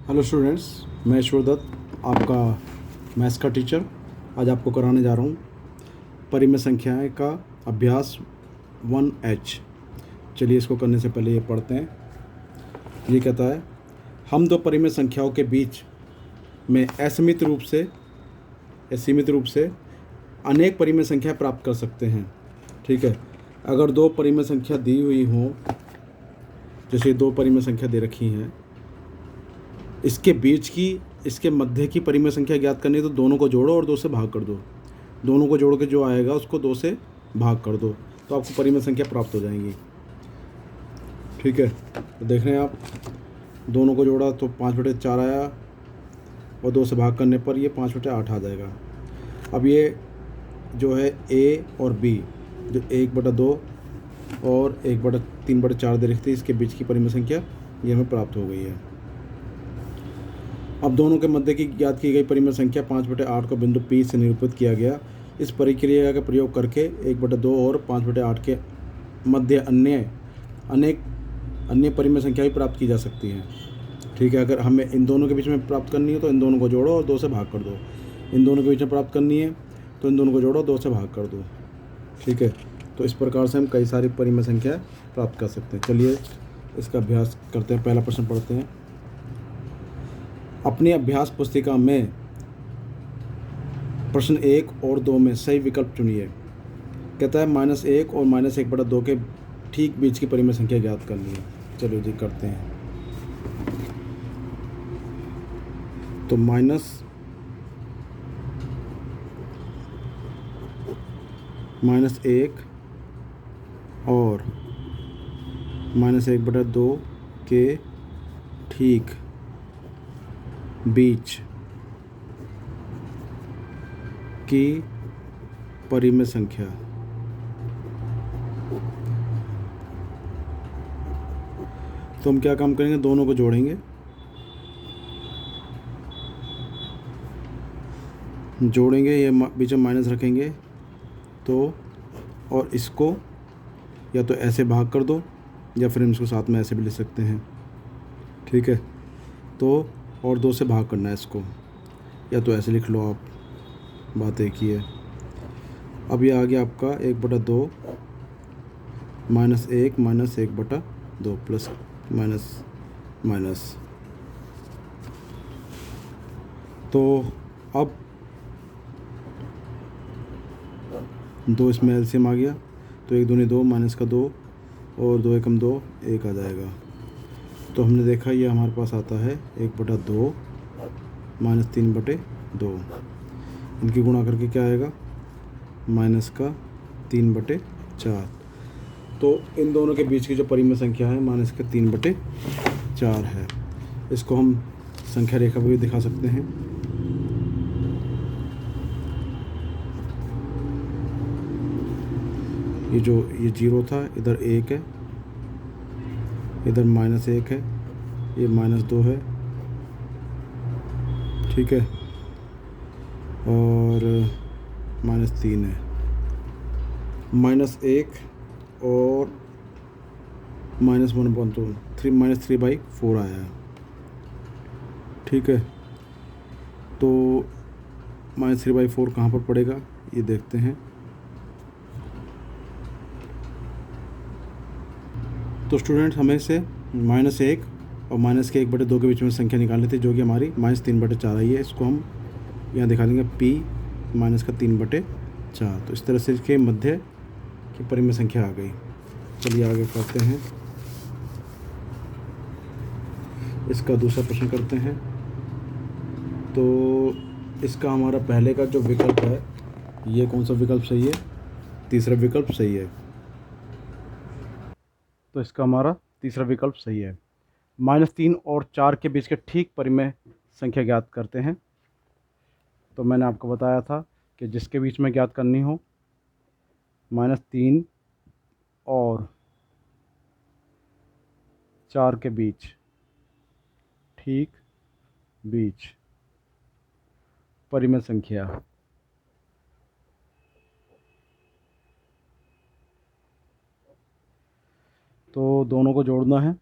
Hello students, मैं ईश्वर दत्त, आपका maths का टीचर। आज आपको कराने जा रहा हूँ परिमेय संख्याएं का अभ्यास 1H। चलिए इसको करने से पहले ये पढ़ते हैं। ये कहता है, हम दो परिमेय संख्याओं के बीच में असीमित रूप से अनेक परिमेय संख्या प्राप्त कर सकते हैं। ठीक है, अगर दो परिमेय संख्या दी हुई हों, जैसे दो परिमेय संख्या दे रखी हैं, इसके मध्य की परिमेय संख्या ज्ञात करनी है तो दोनों को जोड़ो और दो से भाग कर दो। दोनों को जोड़ के जो आएगा उसको दो से भाग कर दो तो आपको परिमेय संख्या प्राप्त हो जाएंगी। ठीक है, तो देख रहे हैं आप, दोनों को जोड़ा तो 5/4 आया और दो से भाग करने पर ये 5/8 आ जाएगा। अब ये जो है ए और बी, जो 1/2 और 1/3/4 दे रखी थी, इसके बीच की परिमेय संख्या ये हमें प्राप्त हो गई है। अब दोनों के मध्य की ज्ञात की गई परिमेय संख्या 5/8 को बिंदु P से निरूपित किया गया। इस प्रक्रिया का प्रयोग करके 1/2 और 5/8 के मध्य अनेक अन्य परिमेय संख्या भी प्राप्त की जा सकती हैं। ठीक है, अगर हमें इन दोनों के बीच में प्राप्त करनी है तो इन दोनों को जोड़ो और दो से भाग कर दो। इन दोनों के बीच में प्राप्त करनी है तो इन दोनों को जोड़ो, दो से भाग कर दो। ठीक है, तो इस प्रकार से हम कई सारी परिमेय संख्या प्राप्त कर सकते हैं। चलिए इसका अभ्यास करते हैं। पहला प्रश्न पढ़ते हैं। अपनी अभ्यास पुस्तिका में प्रश्न 1 और 2 में सही विकल्प चुनिए। कहता है -1 और -1/2 के ठीक बीच की परिमेय संख्या ज्ञात करनी है। चलो जी करते हैं। तो -1 और -1/2 के ठीक बीच की परिमेय संख्या। तो हम क्या काम करेंगे, दोनों को जोड़ेंगे, ये बीच में माइनस रखेंगे तो, और इसको या तो ऐसे भाग कर दो या फिर हम इसको साथ में ऐसे भी लिख सकते हैं। ठीक है, तो और दो से भाग करना है इसको, या तो ऐसे लिख लो आप, बात एक ही है। अब ये आ गया आपका 1/2 -1 -1/2 प्लस माइनस माइनस। तो अब 2 इसमें एलसीएम आ गया, तो 1 दूनी 2, माइनस का 2 और 2 एकम 2, 1 आ जाएगा। तो हमने देखा ये हमारे पास आता है 1/2 -3/2। इनकी गुणा करके क्या आएगा, माइनस का 3/4। तो इन दोनों के बीच की जो परिमेय संख्या है माइनस का 3/4 है। इसको हम संख्या रेखा पर भी दिखा सकते हैं। ये 0 था, इधर 1 है, इधर -1 है, ये -2 है। ठीक है, और -3 है। -1 और -1/3 -3/4 आया है। ठीक है, तो -3/4 कहाँ पर पड़ेगा ये देखते हैं। तो स्टूडेंट, हमें से -1 और -1/2 के बीच में संख्या निकालनी थी, जो कि हमारी -3/4 आई है। इसको हम यहाँ दिखा देंगे P -3/4। तो इस तरह से इसके मध्य की परिमेय संख्या आ गई। चलिए आगे करते हैं। इसका दूसरा प्रश्न करते हैं। तो इसका हमारा पहले का जो विकल्प है, ये कौन सा विकल्प सही है, तीसरा विकल्प सही है। तो इसका हमारा तीसरा विकल्प सही है। -3 और 4 के बीच के ठीक परिमेय संख्या ज्ञात करते हैं। तो मैंने आपको बताया था कि जिसके बीच में ज्ञात करनी हो, -3 और 4 के बीच, ठीक बीच परिमेय संख्या। तो दोनों को जोड़ना है,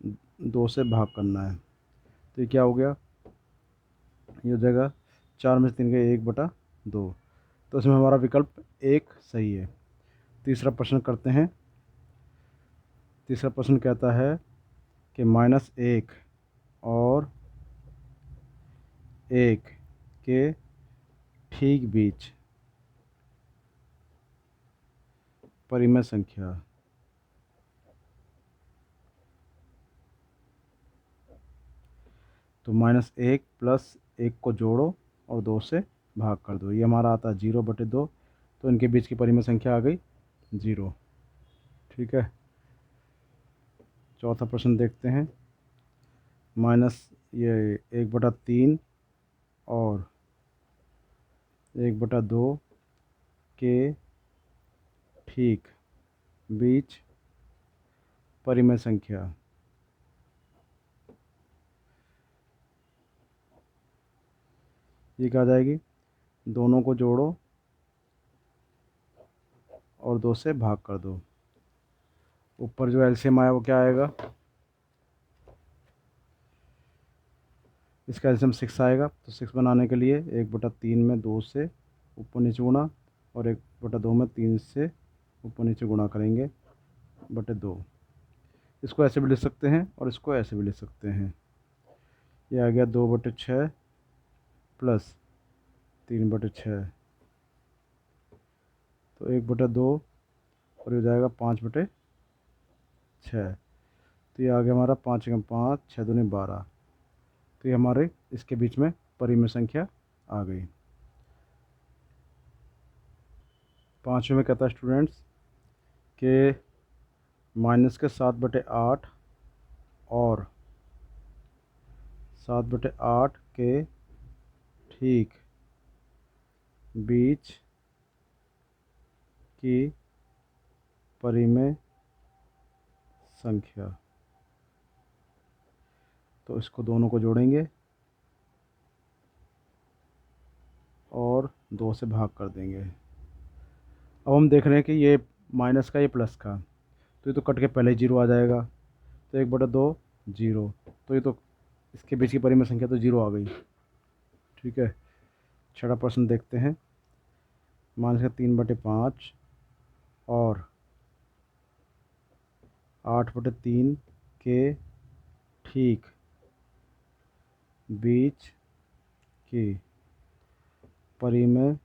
2 से भाग करना है। तो ये क्या हो गया, ये हो जाएगा 4 में से 3 गए 1/2। तो इसमें हमारा विकल्प 1 सही है। तीसरा प्रश्न करते हैं। तीसरा प्रश्न कहता है कि -1 और 1 के ठीक बीच परिमेय संख्या। तो -1 प्लस 1 को जोड़ो और 2 से भाग कर दो। ये हमारा आता है 0/2। तो इनके बीच की परिमेय संख्या आ गई 0। ठीक है। चौथा प्रश्न देखते हैं। ये 1/3 और 1/2 के ठीक बीच परिमेय संख्या। ये क्या आ जाएगी, दोनों को जोड़ो और 2 से भाग कर दो। ऊपर जो एलसीएम आया वो क्या आएगा, इसका एलसीएम 6 आएगा। तो 6 बनाने के लिए 1/3 में 2 से ऊपर नीचे गुणा और 1/2 में 3 से ऊपर नीचे गुणा करेंगे बटे 2। इसको ऐसे भी लिख सकते हैं और इसको ऐसे भी लिख सकते हैं। ये आ गया 2/6 प्लस 3/6। तो 1/2 और ये हो जाएगा 5/6। तो ये आ गया हमारा 5 × 5 6 दूनी 12। तो ये हमारे इसके बीच में परिमेय संख्या आ गई। पाँचवें में कहता है स्टूडेंट्स के -7/8 और 7/8 के ठीक बीच की परिमेय संख्या। तो इसको दोनों को जोड़ेंगे और 2 से भाग कर देंगे। अब हम देख रहे हैं कि ये माइनस का ये प्लस का, तो ये तो कट के पहले ही 0 आ जाएगा। तो 1/2 0। तो ये तो इसके बीच की परिमेय संख्या तो 0 आ गई। ठीक है। छठा प्रश्न देखते हैं। -3/5 और 8/3 के ठीक बीच की परिमेय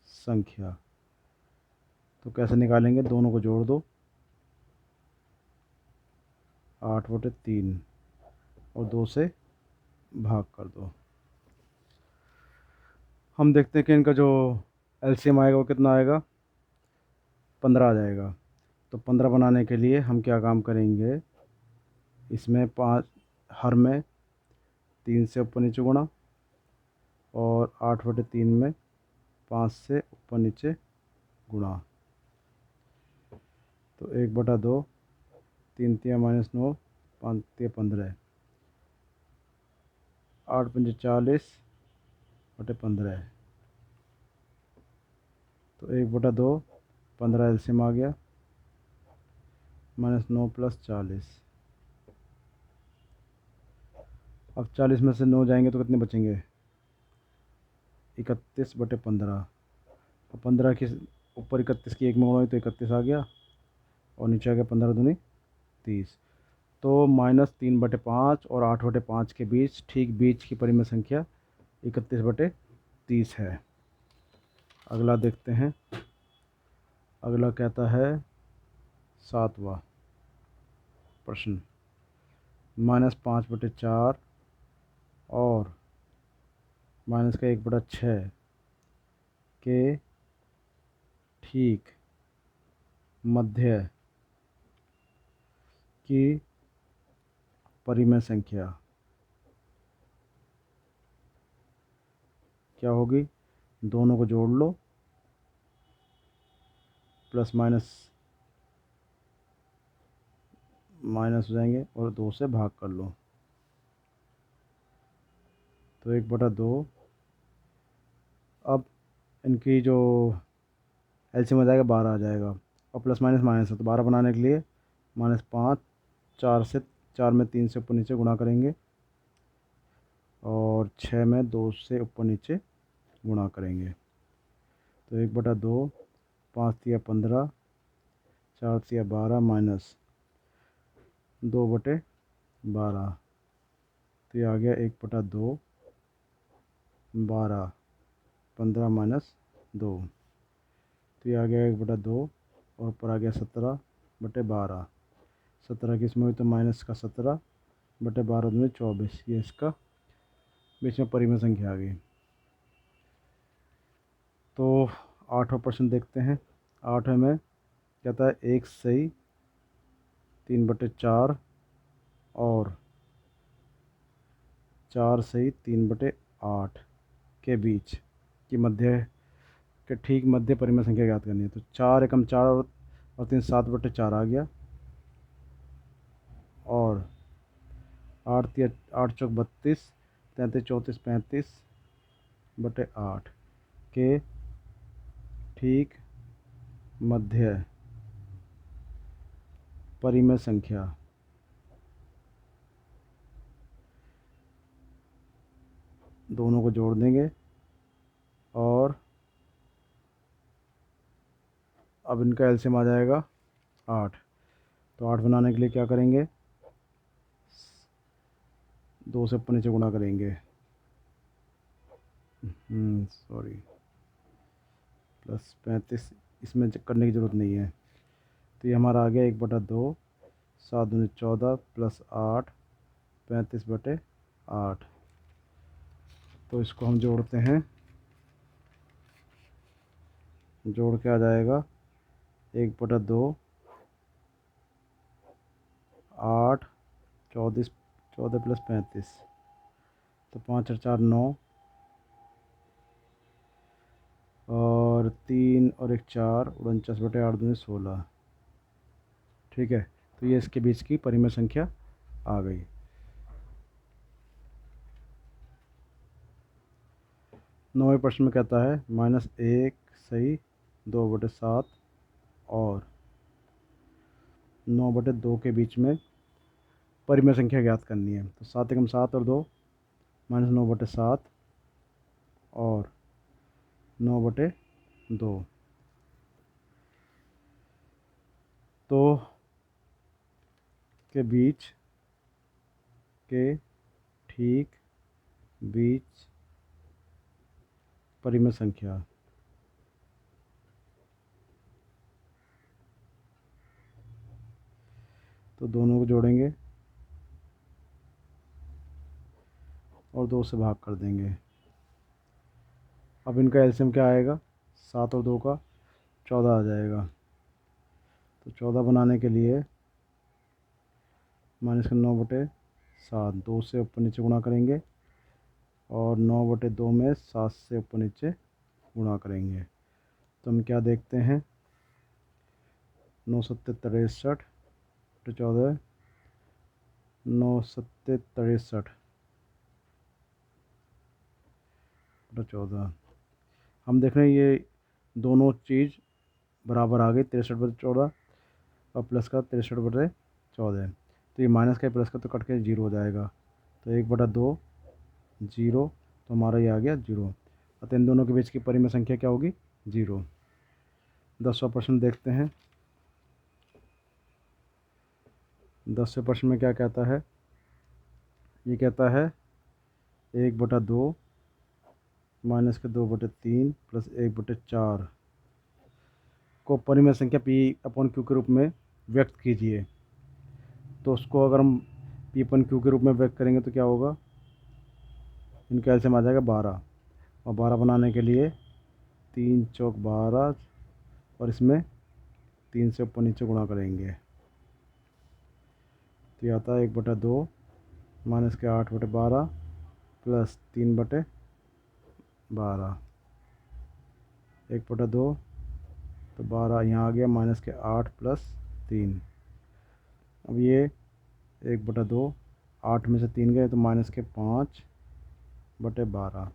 संख्या। तो कैसे निकालेंगे, दोनों को जोड़ दो 8/3 और 2 से भाग कर दो। हम देखते हैं कि इनका जो एलसीएम आएगा वो कितना आएगा, 15 आ जाएगा। तो 15 बनाने के लिए हम क्या काम करेंगे, इसमें 5 हर में 3 से ऊपर नीचे गुणा और 8/3 में 5 से ऊपर नीचे गुणा। तो 1/2 3 × 9 5 × 15 8 × 5 40/15। तो 1/2 15 एलसीएम आ गया, -9 + 40। अब 40 में से 9 जाएंगे तो कितने बचेंगे, 31/15। और 15 के ऊपर 31 की 1 में गुणा तो 31 आ गया और नीचे आ गया 15 दूनी 30। तो -3/5 और 8/5 के बीच ठीक बीच की परिमेय संख्या 31/30 है। अगला देखते हैं। अगला कहता है 7वां प्रश्न, -5/4 और -1/6 के ठीक मध्य की परिमेय संख्या क्या होगी, दोनों को जोड़ लो प्लस माइनस माइनस हो जाएंगे और 2 से भाग कर लो। तो 1/2। अब इनकी जो एलसीएम आ जाएगा 12 आ जाएगा और प्लस माइनस माइनस है। तो 12 बनाने के लिए -5 4 में 3 से ऊपर नीचे गुणा करेंगे और 6 में 2 से ऊपर नीचे गुणा करेंगे। तो 1/2, 5 तिया 15, 4 तिया 12 माइनस 2/12। तो ये आ गया 1/2, 12, 15 माइनस 2। तो ये आ गया 1/2 और ऊपर आ गया 17/12। 17 किस में हुई तो माइनस का 17/12 में 24। ये इसका बीच में परिमेय संख्या आ गई। तो 8वां प्रश्न देखते हैं। 8वें में कहता है 1 सही 3/4 और 4 सही 3/8 के बीच की मध्य के ठीक मध्य परिमेय संख्या ज्ञात करनी है। तो 4 एकम 4 और 3 7/4 आ गया और 8 चौक 32, 33 34 35/8 के ठीक मध्य परिमेय संख्या दोनों को जोड़ देंगे और अब इनका एलसीएम आ जाएगा 8। तो 8 बनाने के लिए क्या करेंगे, 2 से ऊपर नीचे गुणा करेंगे, सॉरी +35 इसमें करने की ज़रूरत नहीं है। तो ये हमारा आ गया 1/2, 7 दूनी 14 + 8 35/8। तो इसको हम जोड़ते हैं, जोड़ के आ जाएगा 1/2, 8 14 + 35। तो 5 और 4 9 और 3 और 1 4 49/8 दूनी 16। ठीक है, तो ये इसके बीच की परिमेय संख्या आ गई। नौवें प्रश्न में कहता है -1 सही 2/7 और 9/2 के बीच में परिमेय संख्या ज्ञात करनी है। तो 7 एकम 7 और 2 -9/7 और 9/2। तो के बीच के ठीक बीच परिमेय संख्या तो दोनों को जोड़ेंगे और 2 से भाग कर देंगे। अब इनका एलसीएम क्या आएगा, 7 और 2 का 14 आ जाएगा। तो 14 बनाने के लिए -9/7 2 से ऊपर नीचे गुणा करेंगे और 9/2 में 7 से ऊपर नीचे गुणा करेंगे। तो हम क्या देखते हैं, 9 7 63 14 9 7 63 14। हम देख रहे हैं ये दोनों चीज़ बराबर आ गई, 63/14 और प्लस का 63/14। तो ये माइनस का प्लस का तो कट के 0 हो जाएगा। तो 1/2 0, तो हमारा ये आ गया 0। अतः इन दोनों के बीच की परिमेय संख्या क्या होगी, 0। 10वां प्रश्न देखते हैं। 10वें प्रश्न में क्या कहता है, ये कहता है 1/2 -2/3 + 1/4 को परिमेय संख्या P/Q के रूप में व्यक्त कीजिए। तो उसको अगर हम P/Q के रूप में व्यक्त करेंगे तो क्या होगा, इनका एलसीएम आ जाएगा 12 और 12 बनाने के लिए 3 चौक 12 और इसमें 3 से ऊपर नीचे गुणा करेंगे। तो ये आता है 1/2 -8/12 + 3/12 1/2। तो 12 यहाँ आ गया -8 + 3। अब ये 1/2 8 में से 3 गए तो -5/12। तो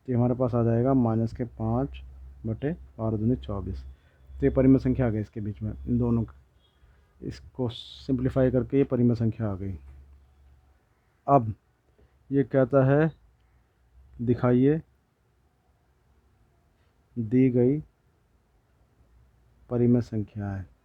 ये हमारे पास आ जाएगा -5/12 दूनी 24। तो ये परिमेय संख्या आ गई इसके बीच में इन दोनों इसको सिंप्लीफाई करके ये परिमेय संख्या आ गई। अब ये कहता है दिखाइए दी गई परिमेय संख्या है।